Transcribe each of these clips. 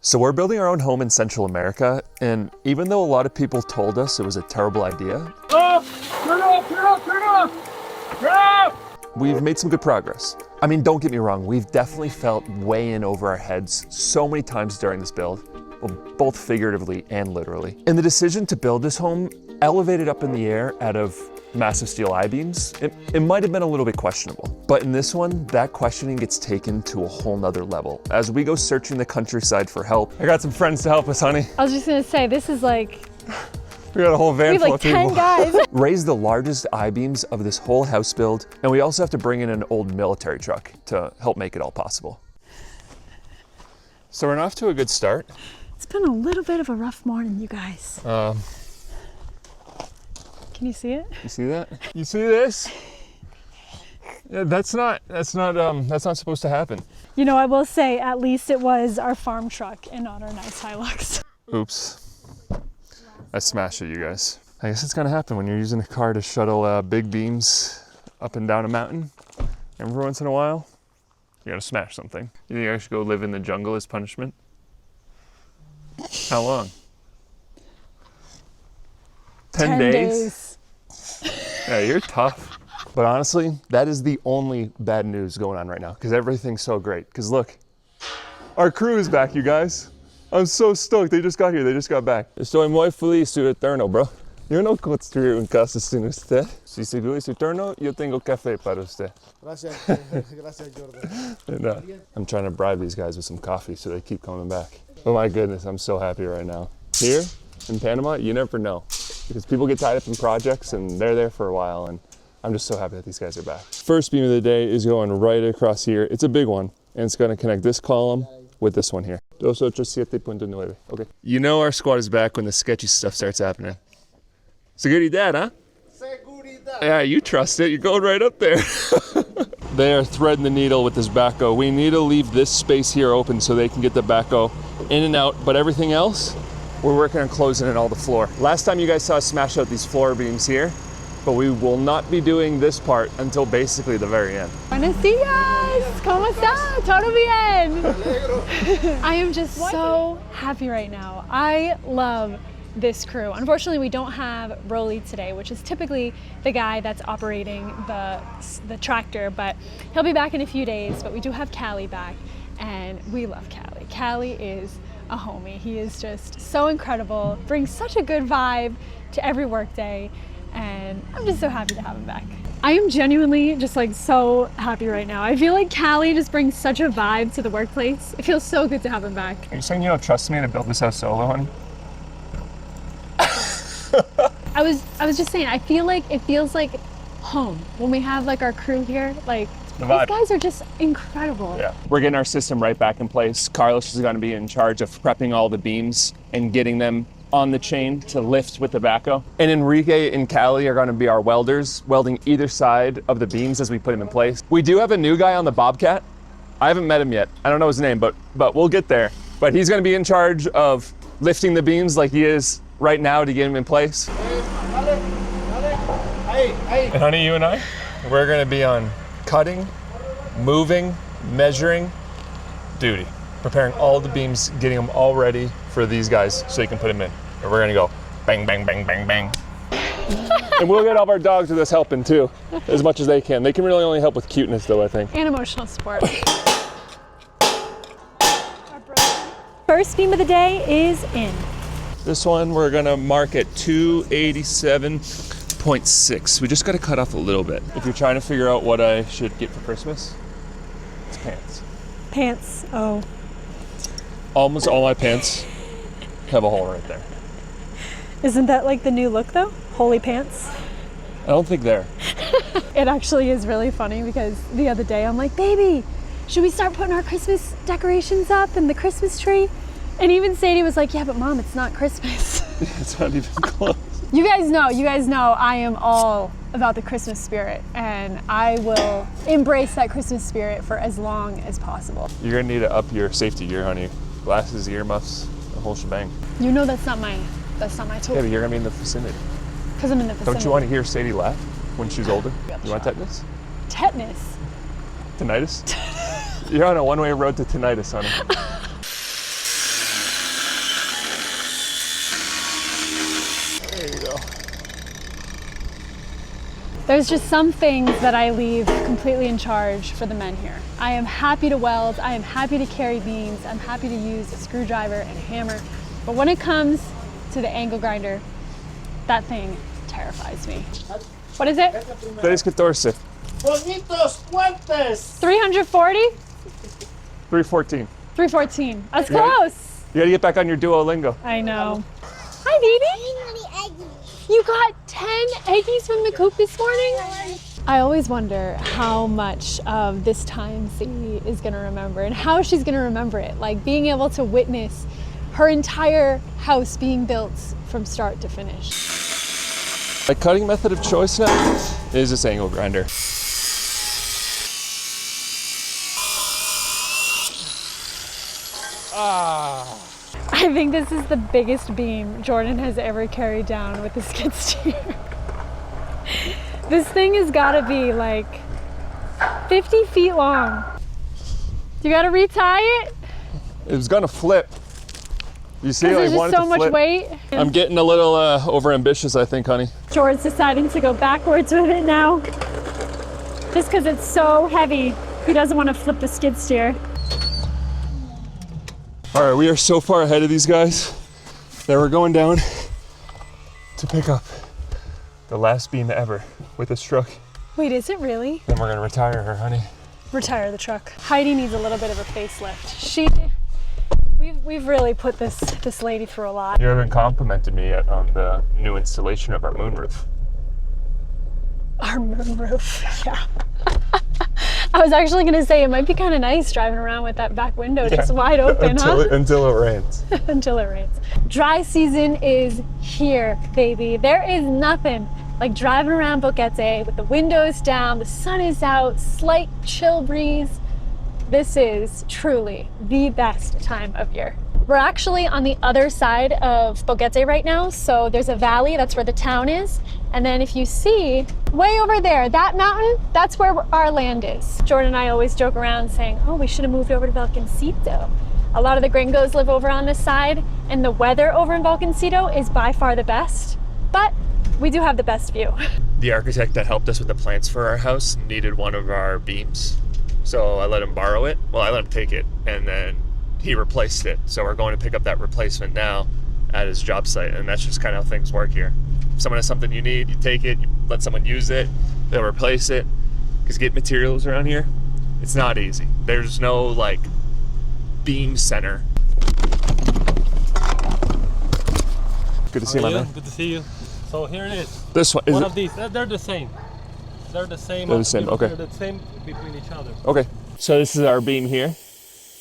So we're building our own home in Central America, and even though a lot of people told us it was a terrible idea, we've made some good progress. I mean, don't get me wrong, we've definitely felt way in over our heads so many times during this build, well, both figuratively and literally. And the decision to build this home elevated up in the air out of massive steel I-beams, it might have been a little bit questionable. But in this one, that questioning gets taken to a whole nother level as we go searching the countryside for help. I got some friends to help us, honey. I was just gonna say, this is like... We got a whole van full of people. We have like 10 guys. Raise the largest I-beams of this whole house build, and we also have to bring in an old military truck to help make it all possible. So we're off to a good start. It's been a little bit of a rough morning, you guys. Can you see it? You see that? You see this? Yeah, that's not supposed to happen. You know, I will say, at least it was our farm truck and not our nice Hilux. Oops. I smashed it, you guys. I guess it's gonna happen when you're using a car to shuttle big beams up and down a mountain. Every once in a while, you gotta smash something. You think I should go live in the jungle as punishment? How long? 10 days? Yeah, you're tough. But honestly, that is the only bad news going on right now, because everything's so great. Because look, our crew is back, you guys. I'm so stoked. They just got here. They just got back. Estoy muy feliz su retorno, bro. Yo no construir un casa sin usted. Si seguro su retorno, yo tengo café para usted. Gracias, gracias, Jordan. And, I'm trying to bribe these guys with some coffee so they keep coming back. Oh my goodness, I'm so happy right now. Here in Panama, you never know. Because people get tied up in projects and they're there for a while, and I'm just so happy that these guys are back. First beam of the day is going right across here. It's a big one, and it's gonna connect this column with this one here. 287.9. Okay. You know our squad is back when the sketchy stuff starts happening. Seguridad, huh? Seguridad. Yeah, you trust it. You're going right up there. They are threading the needle with this backhoe. We need to leave this space here open so they can get the backhoe in and out, but everything else, we're working on closing in all the floor. Last time you guys saw us smash out these floor beams here, but we will not be doing this part until basically the very end. Buenos dias! ¿Cómo está? Todo bien! I am just so happy right now. I love this crew. Unfortunately, we don't have Rolly today, which is typically the guy that's operating the tractor, but he'll be back in a few days. But we do have Callie back, and we love Callie. Callie is a homie. He is just so incredible, brings such a good vibe to every workday, and I'm just so happy to have him back. I am genuinely just like so happy right now. I feel like Callie just brings such a vibe to the workplace. It feels so good to have him back. Are you saying you don't trust me to build this house solo, honey? I was just saying, I feel like it feels like home when we have like our crew here. Like these guys are just incredible. Yeah, we're getting our system right back in place. Carlos is going to be in charge of prepping all the beams and getting them on the chain to lift with the backhoe. And Enrique and Callie are going to be our welders, welding either side of the beams as we put them in place. We do have a new guy on the Bobcat. I haven't met him yet. I don't know his name, but we'll get there. But he's going to be in charge of lifting the beams like he is right now to get them in place. And honey, you and I, we're going to be on cutting, moving, measuring duty, preparing all the beams, getting them all ready for these guys so you can put them in. And we're gonna go bang, bang, bang, bang, bang. And we'll get all of our dogs with us helping too, as much as they can. They can really only help with cuteness though, I think. And emotional support. First beam of the day is in. This one we're gonna mark at 287.6. We just gotta cut off a little bit. If you're trying to figure out what I should get for Christmas, it's pants. Pants, oh. Almost all my pants have a hole right there. Isn't that like the new look though? Holy pants? I don't think there. It actually is really funny because the other day I'm like, baby, should we start putting our Christmas decorations up and the Christmas tree? And even Sadie was like, yeah, but Mom, it's not Christmas. It's not even close. You guys know I am all about the Christmas spirit, and I will embrace that Christmas spirit for as long as possible. You're gonna need to up your safety gear, honey. Glasses, earmuffs, the whole shebang. You know that's not my tool. Yeah, but you're gonna be in the vicinity. Because I'm in the vicinity. Don't you want to hear Sadie laugh when she's older? You want tetanus? Tetanus? Tinnitus? You're on a one-way road to tinnitus, honey. There's just some things that I leave completely in charge for the men here. I am happy to weld, I am happy to carry beams, I'm happy to use a screwdriver and a hammer, but when it comes to the angle grinder, that thing terrifies me. What is it? 314. Bonitos puentes. 340? 314. 314. That's Yeah. close. You gotta get back on your Duolingo. I know. Hi, baby. You got 10 eggies from the coop this morning? I always wonder how much of this time Sadie is gonna remember and how she's gonna remember it. Like being able to witness her entire house being built from start to finish. My cutting method of choice now is this angle grinder. I think this is the biggest beam Jordan has ever carried down with the skid steer. This thing has gotta be like 50 feet long. You gotta retie it? It was gonna flip. You see, Because I there's just wanted so to much flip. weight. I'm getting a little overambitious, I think, honey. Jordan's deciding to go backwards with it now. Just because it's so heavy, he doesn't want to flip the skid steer. All right, we are so far ahead of these guys that we're going down to pick up the last beam ever with this truck. Wait, is it really? Then we're gonna retire her, honey. Retire the truck. Heidi needs a little bit of a facelift. We've really put this lady through a lot. You haven't complimented me yet on the new installation of our moonroof. Our moonroof, yeah. I was actually gonna say it might be kind of nice driving around with that back window just wide open, Until it rains. Until it rains. Dry season is here, baby. There is nothing like driving around Boquete with the windows down, the sun is out, slight chill breeze. This is truly the best time of year. We're actually on the other side of Boquete right now. So there's a valley, that's where the town is. And then if you see way over there, that mountain, that's where our land is. Jordan and I always joke around saying, oh, we should have moved over to Valcancito. A lot of the gringos live over on this side, and the weather over in Valcancito is by far the best, but we do have the best view. The architect that helped us with the plans for our house needed one of our beams. So I let him borrow it. Well, I let him take it, and then he replaced it. So we're going to pick up that replacement now at his job site, and that's just kind of how things work here. If someone has something you need, you take it, you let someone use it, they'll replace it. Because get materials around here, it's not easy. There's no like beam center. Good to see you, my man. Good to see you. So here it is. This one is One it? of these. They're the same. They're the same. They're the same, okay. They're the same between each other. Okay. So this is our beam here.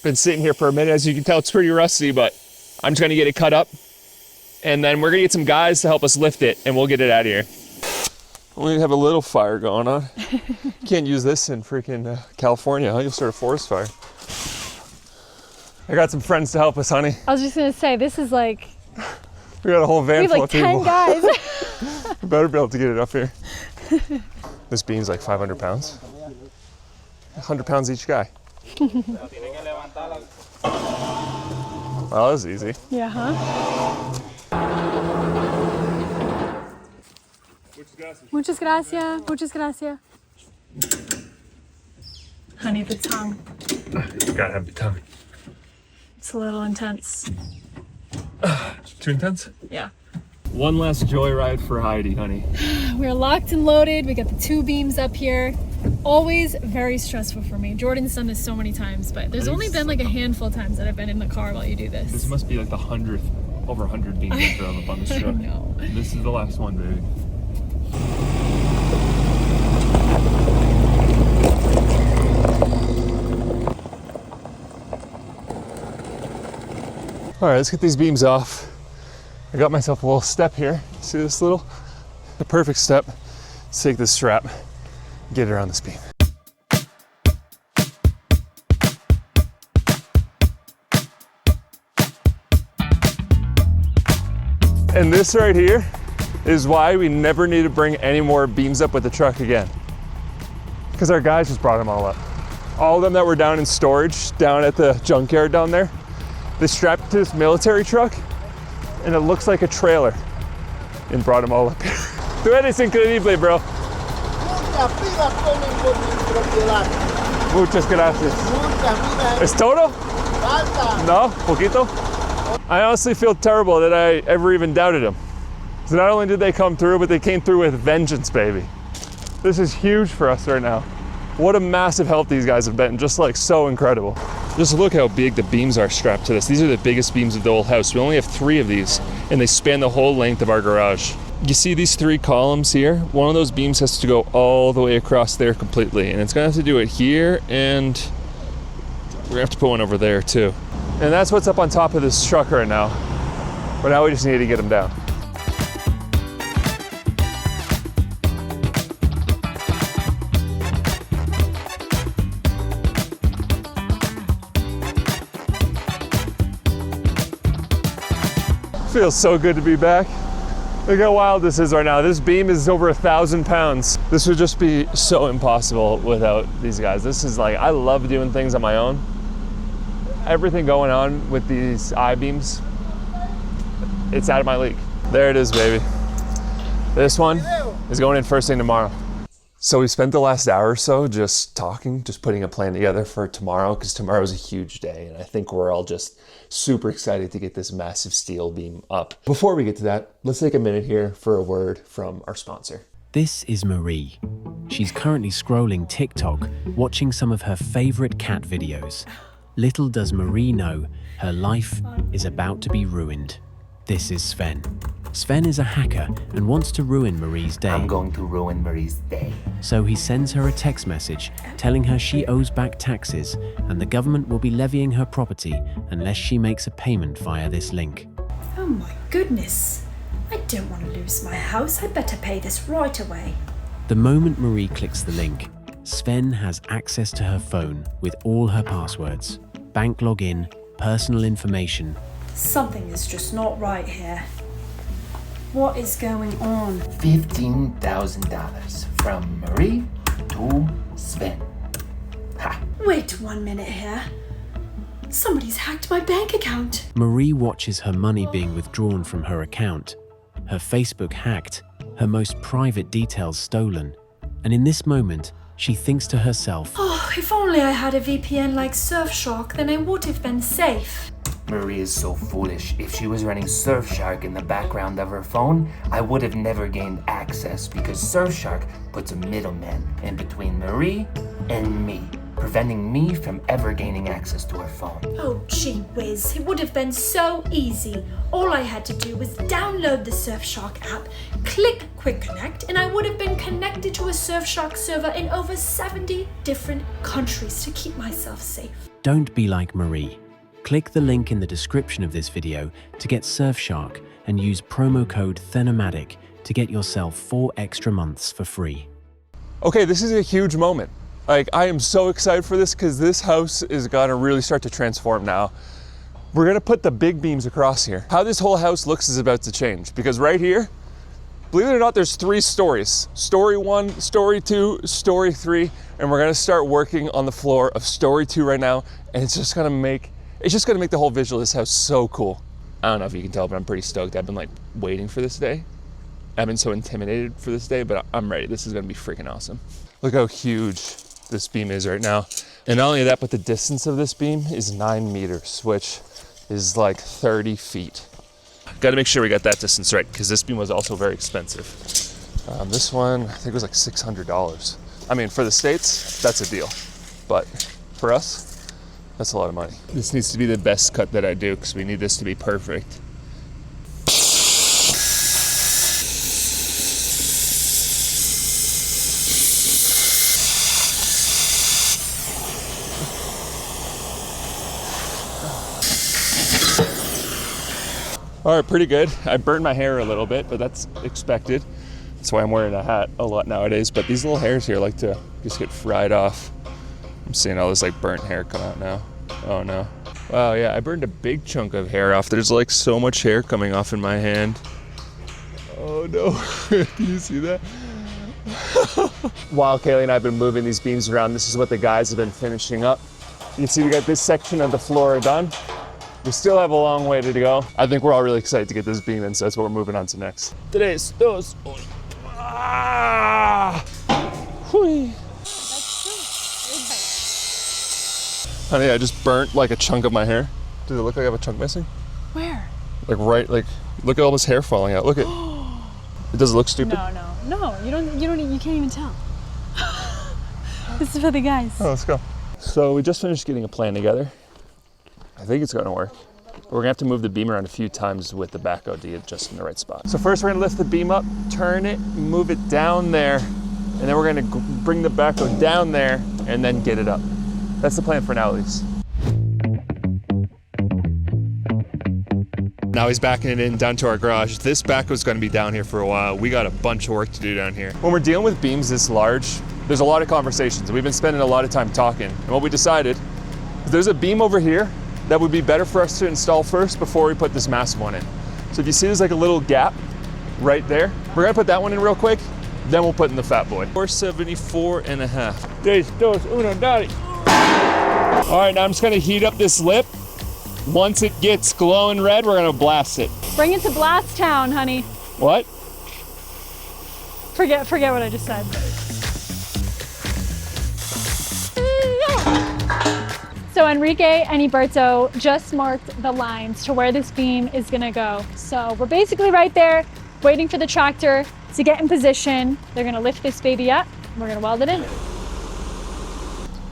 Been sitting here for a minute. As you can tell, it's pretty rusty, but I'm just gonna get it cut up. And then we're gonna get some guys to help us lift it, and we'll get it out of here. We have a little fire going on. Can't use this in freaking California, huh? You'll start a forest fire. I got some friends to help us, honey. I was just gonna say, this is like, We got a whole we van have full like of 10 people. guys. We better be able to get it up here. This beam's like 500 pounds. 100 pounds each guy. Well, that was easy. Yeah, huh? Muchas gracias. Muchas gracias. Honey, the tongue. You gotta have the tongue. It's a little intense. Too intense? Yeah. One last joyride for Heidi, honey. We're locked and loaded. We got the 2 beams up here. Always very stressful for me. Jordan's done this so many times, but there's only been like a handful of times that I've been in the car while you do this. This must be like the 100th, over 100 beams I drove up on this truck. No. This is the last one, baby. All right, let's get these beams off. I got myself a little step here. See this little? The perfect step. Let's take this strap, get it around this beam. And this right here is why we never need to bring any more beams up with the truck again. Because our guys just brought them all up. All of them that were down in storage, down at the junkyard down there, they strapped it to this military truck and it looks like a trailer and brought them all up here. Tú eres increíble, bro. Muchas vidas comen por mi propiedad. Muchas gracias. Muchas vidas ¿Es todo? falta. No? Poquito? I honestly feel terrible that I ever even doubted them. So not only did they come through, but they came through with vengeance, baby. This is huge for us right now. What a massive help these guys have been, just like so incredible. Just look how big the beams are strapped to this. These are the biggest beams of the whole house. We only have 3 of these, and they span the whole length of our garage. You see these 3 columns here? One of those beams has to go all the way across there completely, and it's gonna have to do it here, and we're gonna have to put one over there too. And that's what's up on top of this truck right now. But now we just need to get them down. Feels so good to be back. Look how wild this is right now. This beam is over 1,000 pounds. This would just be so impossible without these guys. This is like, I love doing things on my own. Everything going on with these I-beams, it's out of my league. There it is, baby. This one is going in first thing tomorrow. So we spent the last hour or so just talking, just putting a plan together for tomorrow, because tomorrow is a huge day, and I think we're all just super excited to get this massive steel beam up. Before we get to that, let's take a minute here for a word from our sponsor. This is Marie. She's currently scrolling TikTok, watching some of her favorite cat videos. Little does Marie know, her life is about to be ruined. This is Sven. Sven is a hacker and wants to ruin Marie's day. I'm going to ruin Marie's day. So he sends her a text message telling her she owes back taxes and the government will be levying her property unless she makes a payment via this link. Oh my goodness. I don't want to lose my house. I'd better pay this right away. The moment Marie clicks the link, Sven has access to her phone with all her passwords, bank login, personal information. Something is just not right here. What is going on? $15,000 from Marie to Sven. Ha! Wait 1 minute here. Somebody's hacked my bank account. Marie watches her money being withdrawn from her account, her Facebook hacked, her most private details stolen, and in this moment, she thinks to herself, Oh, if only I had a VPN like Surfshark, then I would have been safe. Marie is so foolish. If she was running Surfshark in the background of her phone, I would have never gained access because Surfshark puts a middleman in between Marie and me, preventing me from ever gaining access to her phone. Oh, gee whiz, it would have been so easy. All I had to do was download the Surfshark app, click Quick Connect, and I would have been connected to a Surfshark server in over 70 different countries to keep myself safe. don't be like Marie. Click the link in the description of this video to get Surfshark and use promo code Nomadic to get yourself 4 extra months for free. Okay, this is a huge moment. Like, I am so excited for this because this house is gonna really start to transform now. We're gonna put the big beams across here. How this whole house looks is about to change because right here, believe it or not, there's 3 stories. Story 1, story 2, story 3, and we're gonna start working on the floor of story 2 right now, and it's just gonna make the whole visual of this house so cool. I don't know if you can tell, but I'm pretty stoked. I've been like waiting for this day. I've been so intimidated for this day, but I'm ready. This is gonna be freaking awesome. Look how huge this beam is right now. And not only that, but the distance of this beam is 9 meters, which is like 30 feet. Got to make sure we got that distance right because this beam was also very expensive. This one, I think it was like $600. I mean, for the States, that's a deal. But for us, that's a lot of money. This needs to be the best cut that I do because we need this to be perfect. All right, pretty good. I burned my hair a little bit, but that's expected. That's why I'm wearing a hat a lot nowadays. But these little hairs here like to just get fried off. I'm seeing all this like burnt hair come out now. Oh no. Wow, yeah, I burned a big chunk of hair off. There's like so much hair coming off in my hand. Oh no, can you see that? While Kaylee and I have been moving these beams around, this is what the guys have been finishing up. You can see we got this section of the floor done. We still have a long way to go. I think we're all really excited to get this beam in, so that's what we're moving on to next. 3, 2, 1. Whee. Honey, I just burnt like a chunk of my hair. Does it look like I have a chunk missing? Where? Like right, like look at all this hair falling out. Look at. It doesn't look stupid. No. You can't even tell. This is for the guys. Oh, let's go. So we just finished getting a plan together. I think it's gonna work. We're gonna have to move the beam around a few times with the backhoe to get just in the right spot. So first we're gonna lift the beam up, turn it, move it down there, and then we're gonna bring the backhoe down there and then get it up. That's the plan for now, at least. Now he's backing it in down to our garage. This backhoe's gonna be down here for a while. We got a bunch of work to do down here. When we're dealing with beams this large, there's a lot of conversations. We've been spending a lot of time talking. And what we decided is there's a beam over here that would be better for us to install first before we put this massive one in. So if you see there's like a little gap right there, we're gonna put that one in real quick, then we'll put in the fat boy. 474.5. Tres, dos, uno, dale. All right, now I'm just gonna heat up this lip. Once it gets glowing red, we're gonna blast it. Bring it to Blast Town, honey. What? Forget what I just said. So Enrique and Iberto just marked the lines to where this beam is gonna go. So we're basically right there, waiting for the tractor to get in position. They're gonna lift this baby up, and we're gonna weld it in.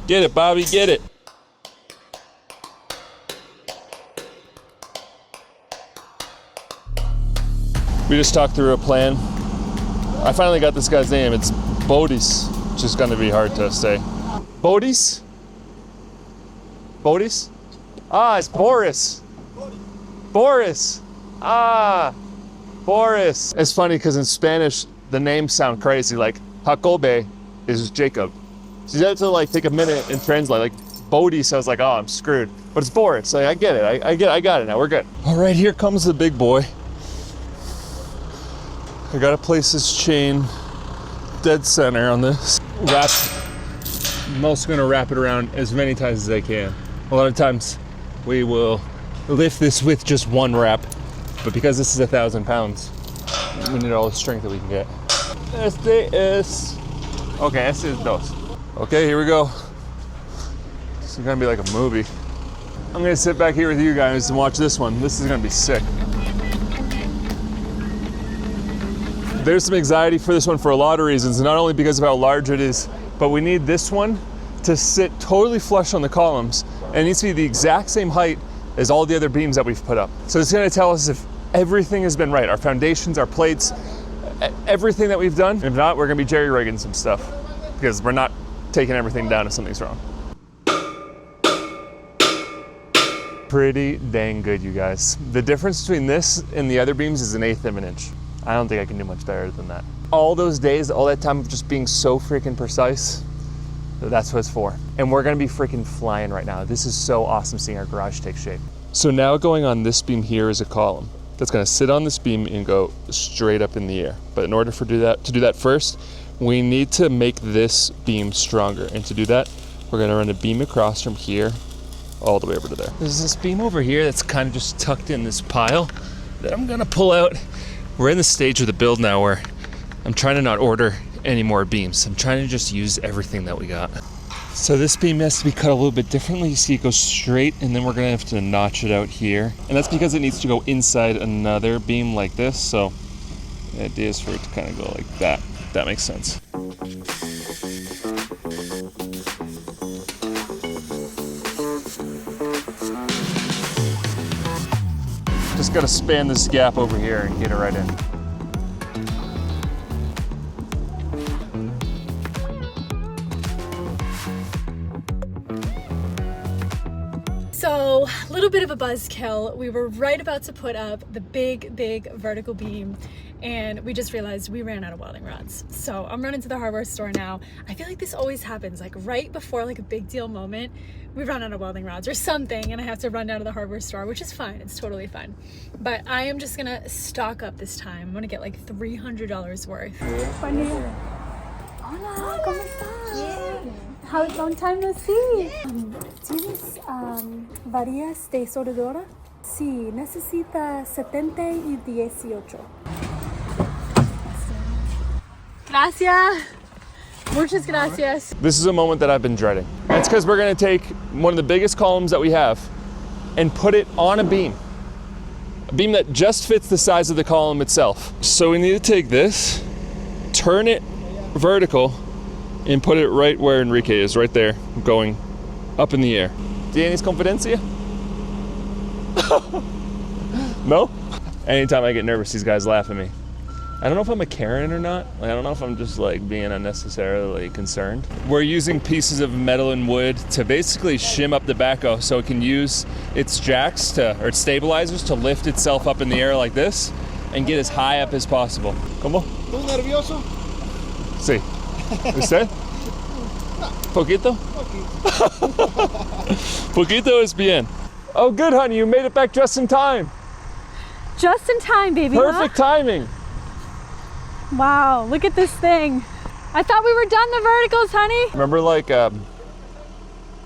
Get it, Bobby, get it. We just talked through a plan. I finally got this guy's name. It's Bodis, which is gonna be hard to say. Bodis? Bodis? Ah, it's Boris. Boris. Ah, Boris. It's funny because in Spanish, the names sound crazy. Like Jacobe is Jacob. So you have to like take a minute and translate. Like Bodis, I was like, oh, I'm screwed. But it's Boris. Like, I get it. I got it now. We're good. All right, here comes the big boy. I gotta place this chain dead center on this. I'm also gonna wrap it around as many times as I can. A lot of times we will lift this with just one wrap, but because this is 1,000 pounds, we need all the strength that we can get. Este es, okay, este es dos. Okay, here we go. This is gonna be like a movie. I'm gonna sit back here with you guys and watch this one. This is gonna be sick. There's some anxiety for this one for a lot of reasons, not only because of how large it is, but we need this one to sit totally flush on the columns, and it needs to be the exact same height as all the other beams that we've put up. So it's gonna tell us if everything has been right, our foundations, our plates, everything that we've done. If not, we're gonna be jerry-rigging some stuff because we're not taking everything down if something's wrong. Pretty dang good, you guys. The difference between this and the other beams is 1/8 of an inch. I don't think I can do much better than that. All those days, all that time of just being so freaking precise, that's what it's for. And we're gonna be freaking flying right now. This is so awesome seeing our garage take shape. So now going on this beam here is a column that's gonna sit on this beam and go straight up in the air. But in order to do that first, we need to make this beam stronger. And to do that, we're gonna run a beam across from here all the way over to there. There's this beam over here that's kind of just tucked in this pile that I'm gonna pull out. We're in the stage of the build now where I'm trying to not order any more beams. I'm trying to just use everything that we got. So this beam has to be cut a little bit differently. You see it goes straight, and then we're gonna have to notch it out here. And that's because it needs to go inside another beam like this. So the idea is for it to kind of go like that, if that makes sense. Just gotta span this gap over here and get it right in. So, a little bit of a buzzkill. We were right about to put up the big vertical beam, and we just realized we ran out of welding rods. So I'm running to the hardware store now. I feel like this always happens, like right before like a big deal moment, we run out of welding rods or something, and I have to run down to the hardware store, which is fine. It's totally fine. But I am just gonna stock up this time. I'm gonna get like $300 worth. Hola, ¿cómo estás? How long time no see? ¿Tienes varillas de soldadura? Sí, necesita 70 y 18. Gracias. Muchas gracias. This is a moment that I've been dreading. That's because we're gonna take one of the biggest columns that we have and put it on a beam that just fits the size of the column itself. So we need to take this, turn it vertical, and put it right where Enrique is, right there, going up in the air. ¿Tienes confidencia? No? Anytime I get nervous, these guys laugh at me. I don't know if I'm a Karen or not. Like, I don't know if I'm just like being unnecessarily concerned. We're using pieces of metal and wood to basically shim up the backhoe so it can use its jacks or its stabilizers to lift itself up in the air like this and get as high up as possible. ¿Cómo? ¿Tú nervioso? Sí. ¿Usted? Poquito? Poquito es bien. Oh, good, honey. You made it back just in time. Just in time, baby. Perfect timing. Wow, look at this thing. I thought we were done the verticals, honey. Remember like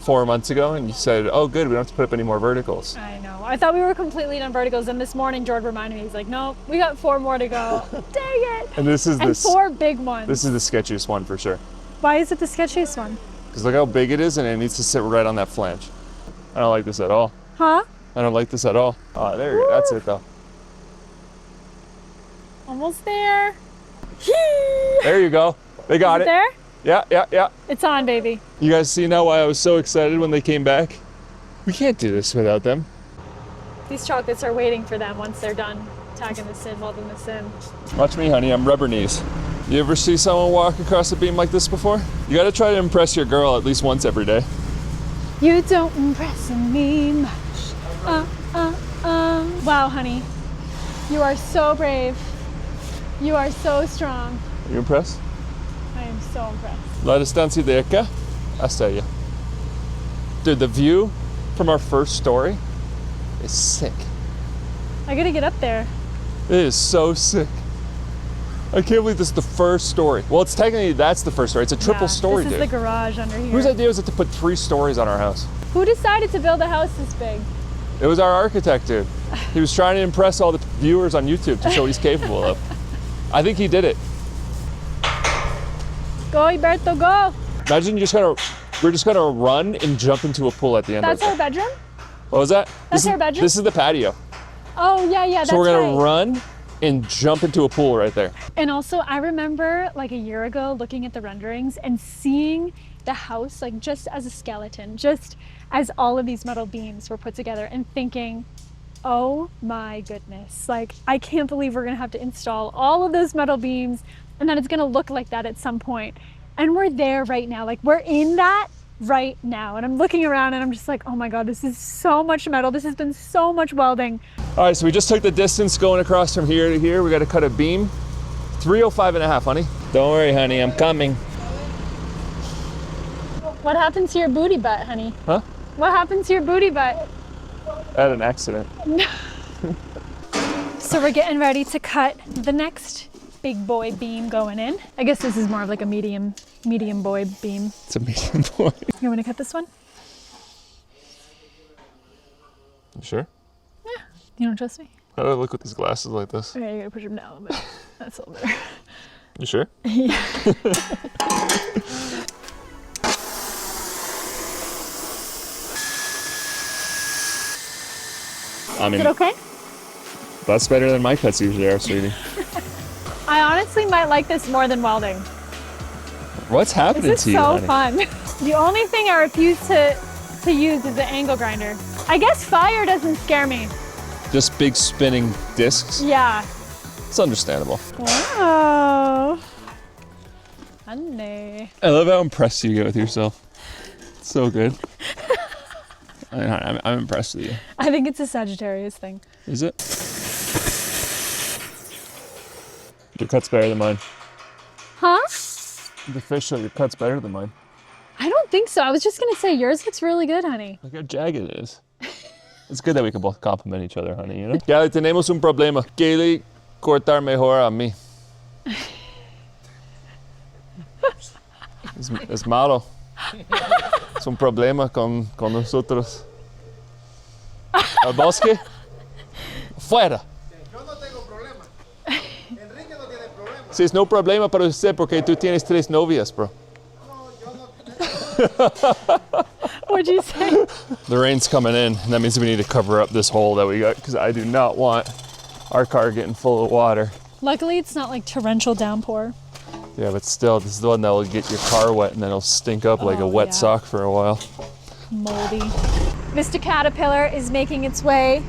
4 months ago and you said, oh good, we don't have to put up any more verticals. I know. I thought we were completely done verticals, and this morning George reminded me, he's like, no, we got 4 more to go. Dang it. And this is and 4 big ones. This is the sketchiest one for sure. Why is it the sketchiest one? Because look how big it is and it needs to sit right on that flange. I don't like this at all. Huh? I don't like this at all. Oh, there you go. That's it though. Almost there. There you go. They got Is it. There? Yeah. It's on, baby. You guys see now why I was so excited when they came back? We can't do this without them. These chocolates are waiting for them once they're done tagging this in, welding this in. Watch me, honey. I'm rubber knees. You ever see someone walk across a beam like this before? You gotta try to impress your girl at least once every day. You don't impress me much. Wow, honey. You are so brave. You are so strong. Are you impressed? I am so impressed. La distancia de acá hasta allá. Dude, the view from our first story is sick. I gotta get up there. It is so sick. I can't believe this is the first story. Well, it's technically, that's the first story. It's a triple story, this dude. is the garage under here. Whose idea was it to put 3 stories on our house? Who decided to build a house this big? It was our architect, dude. He was trying to impress all the viewers on YouTube to show what he's capable of. I think he did it. Go, Alberto, go. Imagine we're just gonna run and jump into a pool at the end That's of it. our bedroom? What was that? That's our bedroom? This is the patio. Oh, yeah, that's So we're gonna right. run and jump into a pool right there. And also, I remember like a year ago looking at the renderings and seeing the house like just as a skeleton, just as all of these metal beams were put together, and thinking, oh my goodness, like I can't believe we're gonna have to install all of those metal beams and then it's gonna look like that at some point. And we're there right now, like we're in that right now. And I'm looking around and I'm just like, oh my God, this is so much metal. This has been so much welding. All right, so we just took the distance going across from here to here. We got to cut a beam. 305.5, honey. Don't worry, honey, I'm coming. What happened to your booty butt, honey? Huh? What happened to your booty butt? I had an accident. So we're getting ready to cut the next big boy beam going in. I guess this is more of like a medium boy beam. It's a medium boy. You want to cut this one? You sure? Yeah. You don't trust me? How do I look with these glasses like this? Okay, you gotta push them down a little bit. That's a little better. You sure? Yeah. I mean, Is it okay? that's better than my cuts usually are, sweetie. I honestly might like this more than welding. What's happening This is to you, so honey? fun. The only thing I refuse to use is the angle grinder. I guess fire doesn't scare me. Just big spinning discs. Yeah. It's understandable. Wow. Honey. I love how impressed you get with yourself. It's so good. I'm impressed with you. I think it's a Sagittarius thing. Is it? Your cut's better than mine. Huh? The fish show, your cut's better than mine. I don't think so. I was just gonna say yours looks really good, honey. Look how jagged it is. It's good that we can both compliment each other, honey, you know? Ya tenemos un problema. Quiere cortar mejor a mí. Es malo. Es un problema con nosotros. ¿Al bosque? Fuera. Yo no tengo problema. Enrique no tiene problema. Sí, es no problema para usted porque tú tienes 3 novias, bro. What'd you say? The rain's coming in, and that means we need to cover up this hole that we got because I do not want our car getting full of water. Luckily, it's not like torrential downpour. Yeah, but still, this is the one that will get your car wet and then it'll stink up like a wet yeah. sock for a while. Moldy. Mr. Caterpillar is making its way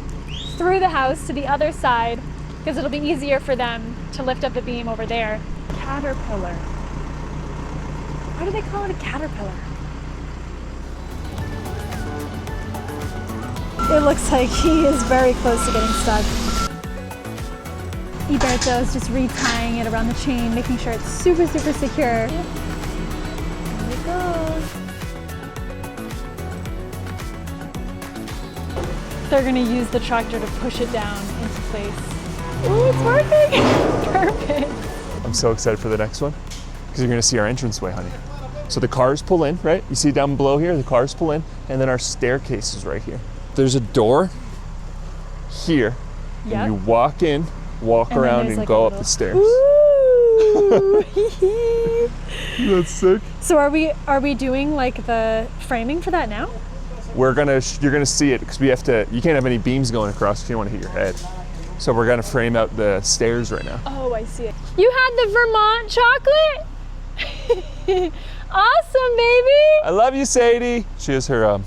through the house to the other side because it'll be easier for them to lift up the beam over there. Caterpillar. Why do they call it a caterpillar? It looks like he is very close to getting stuck. Iberto is just retying it around the chain, making sure it's super, super secure. Here it goes. They're gonna use the tractor to push it down into place. Ooh, it's working! Perfect. I'm so excited for the next one because you're gonna see our entranceway, honey. So the cars pull in, right? You see down below here, the cars pull in, and then our staircase is right here. There's a door here, Yep. and you walk in, walk And then around, there's and like go a up the little- stairs. Ooh. That's sick. So are we doing like the framing for that now? You're gonna see it because we have to. You can't have any beams going across if you don't want to hit your head. So we're gonna frame out the stairs right now. Oh, I see it. You had the Vermont chocolate? Awesome, baby! I love you, Sadie. She has her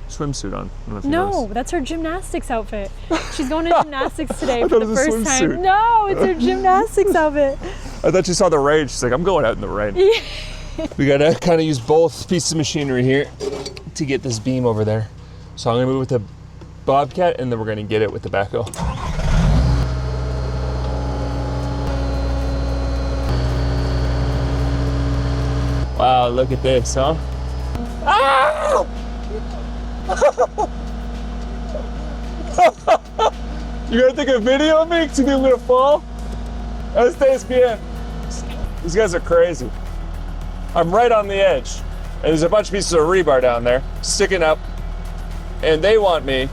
swimsuit on. I don't know if you No, noticed. that's her gymnastics outfit. She's going to gymnastics today I for thought the it was a first swimsuit. time. No, it's her gymnastics outfit. I thought you saw the rain. She's like, I'm going out in the rain. We gotta kind of use both pieces of machinery here to get this beam over there. So I'm gonna move with the Bobcat and then we're gonna get it with the backhoe. Wow, look at this, huh? Ah! You gonna take a video of me because you think I'm gonna fall? Ustedes bien. These guys are crazy. I'm right on the edge, and there's a bunch of pieces of rebar down there sticking up, and they want me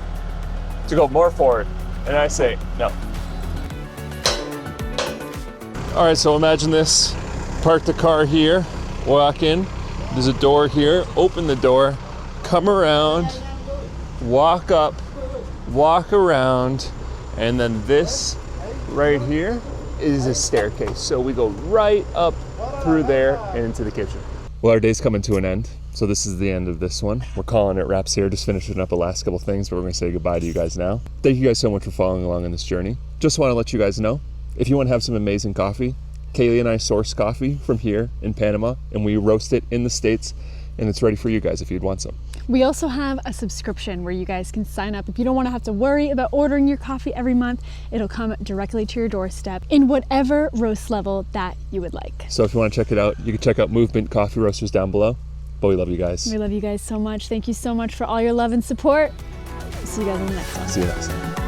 to go more forward, and I say no. All right, so imagine this. Park the car here, walk in, there's a door here, open the door, come around, walk up, walk around, and then this right here is a staircase. So we go right up through there and into the kitchen. Well, our day's coming to an end. So this is the end of this one. We're calling it wraps here, just finishing up the last couple things, but we're gonna say goodbye to you guys now. Thank you guys so much for following along on this journey. Just wanna let you guys know, if you wanna have some amazing coffee, Kaylee and I source coffee from here in Panama, and we roast it in the States, and it's ready for you guys if you'd want some. We also have a subscription where you guys can sign up. If you don't want to have to worry about ordering your coffee every month, it'll come directly to your doorstep in whatever roast level that you would like. So if you want to check it out, you can check out Movement Coffee Roasters down below. But we love you guys. We love you guys so much. Thank you so much for all your love and support. See you guys in the next one. See you next time.